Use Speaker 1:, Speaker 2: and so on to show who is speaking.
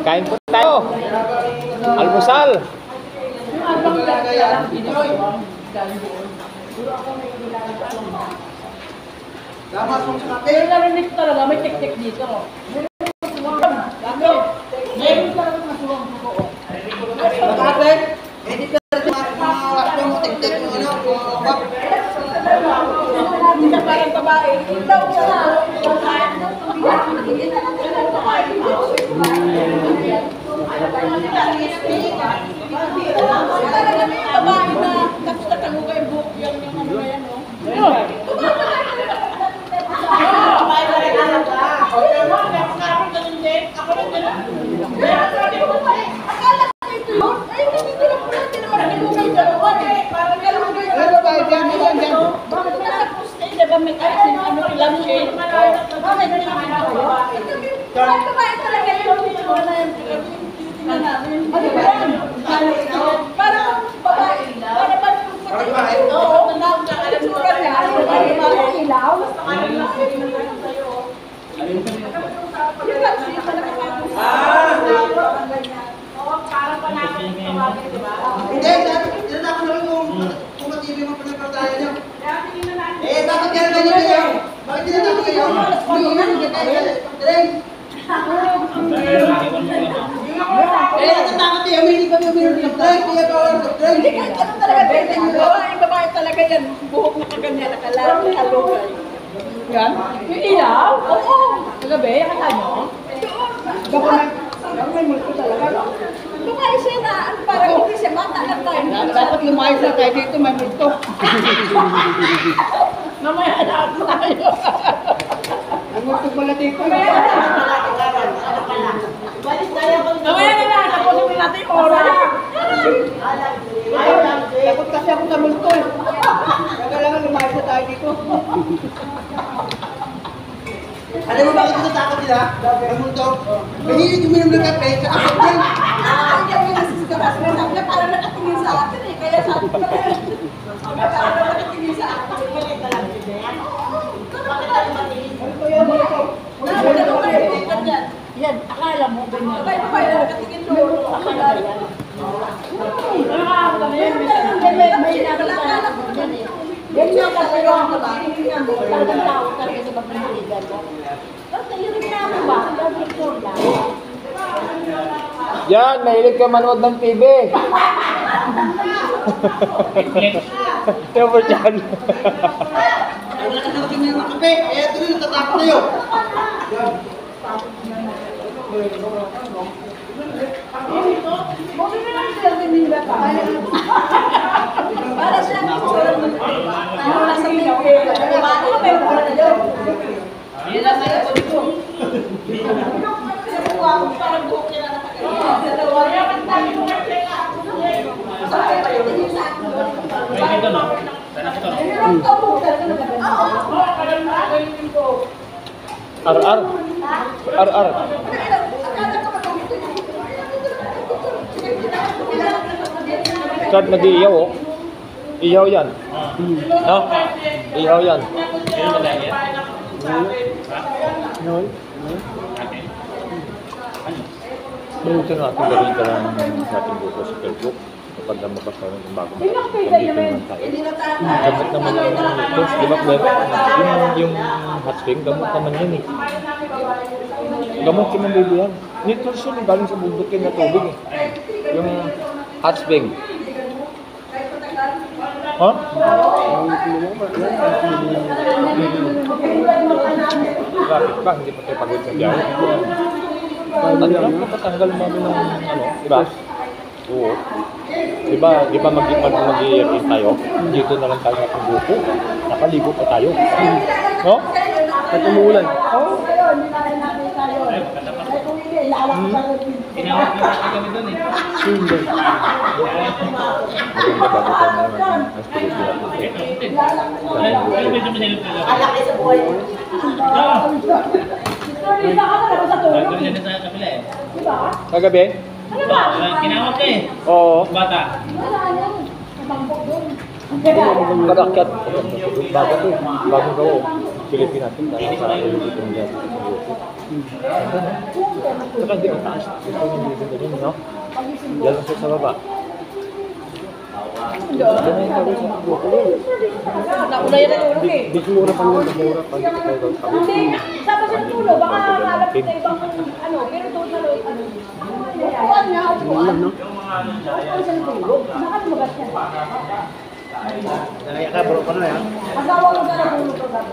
Speaker 1: Kain po tayo. Almusal.
Speaker 2: Pero narinig ko talaga, may tek-tek dito. Meron talaga masuwang ko.
Speaker 3: Bakit? Hindi ka rin mga mo tek-tek mo ano?
Speaker 2: Hindi ka parang babae. Ikaw siya na. Talaga may babae na tapos nataluga yung buhok yung ano na yan, no? Buhok na kaganyan, nakalarang na halugay. Yan? Yung ilaw? Oo. Kagabi, akala nyo? Baka may multo talaga, no? Lumayos siya na, parang hindi siya mata na tayo. Dapat lumayos na tayo dito, may multo. Mamaya na ako tayo. Ang multo pala dito. Mamaya na lang, tapusin natin yung oras. Takot kasi ako sa multo eh. Kailangan lumayos na tayo dito.
Speaker 3: Alam mo bakit natatakot sila? Ang multo? Mahilig uminom ng kape, tsaka din.
Speaker 2: Hindi ako yung nasisigaras mo. Sabi na parang nakatingin sa akin eh. Kaya sabi ko parang nakatingin sa akin. Bakit tayo matingin? Ito yan, multo. Yan, akala mo. Bakit pa kayo nakatingin doon? Akala yan. May nakakala ko dyan eh. Yan yung kasalawan ko ba? Talagang tao talaga sa pagpapaligan mo. Kasi yung reklamo ba? Ang picture lang.
Speaker 1: Yan, mahilig ka manood ng TV. Ito po dyan.
Speaker 3: Wala ka nang tingin ng kape, kaya tuloy natatakot tayo.
Speaker 2: Para siya ang picture mo. Wala sa TV. Paano ka may wala na doon? Yan lang sa'yo ko dito. Parang buhok nila na kagaya. Kaya man tayo mo kasi nga. Sabi pa yung tingin sa akin.
Speaker 4: May dito, no? Tanak ito, no?
Speaker 1: Ar-ar. Ar-ar. Kad nag-iiyaw oh. Iyaw yan. No? Iyaw yan.
Speaker 4: Meron ba lang yan?
Speaker 1: No?
Speaker 4: Atin?
Speaker 1: Bukan natin gawin ka lang sa ating buko sa Facebook. Kapag na magkakaroon ng bagong gamitin naman tayo. Gamot naman yung ito. Di ba, Claire? Yung hot spring, gamot naman yun eh. Gamot yung mga yan. Nutrition galing sa bundukin na tubig eh. Yung hot spring. Ha? Bakit ba? Hindi pa tayo pagod sa biyahe. Ano lang, patanggal mo ng ano, di ba? Oo. Di ba mag-i-iyakin tayo? Dito na lang tayo ng buko. Nakaligo pa tayo. No? At umuulan. Oo.
Speaker 4: Tinawag na natin kami doon eh.
Speaker 1: Hindi. Maganda bago tayo naman ang spiritual natin.
Speaker 4: Ay, medyo masilip na lang.
Speaker 2: Alaki sa buhay.
Speaker 4: Bago na sa kabila eh.
Speaker 1: Kagabi?
Speaker 4: Kinawag ka eh.
Speaker 1: Oo.
Speaker 4: Bata.
Speaker 1: Kadakyat. Bago to. Bago daw. Silipin natin. Dahil sa ulit itong dyan. Saka hindi mataas. Ito yung hindi ganyan, no? Diyan lang siya sa baba. Diyan yung sabi sa buko.
Speaker 2: Nauna yan ang ulog eh.
Speaker 1: Di mura pa yun, mura pa yun.
Speaker 2: Hindi, sabi sa tulo, baka hanap sa ibang ano, pero doon sa loob, ano. Upuan niya, upuan. Upuan siya ng tulog. Saka lumagat siya.
Speaker 3: Nangaya ka, bro, paano yan?
Speaker 2: Asawa mo ka na tulog ko sabi.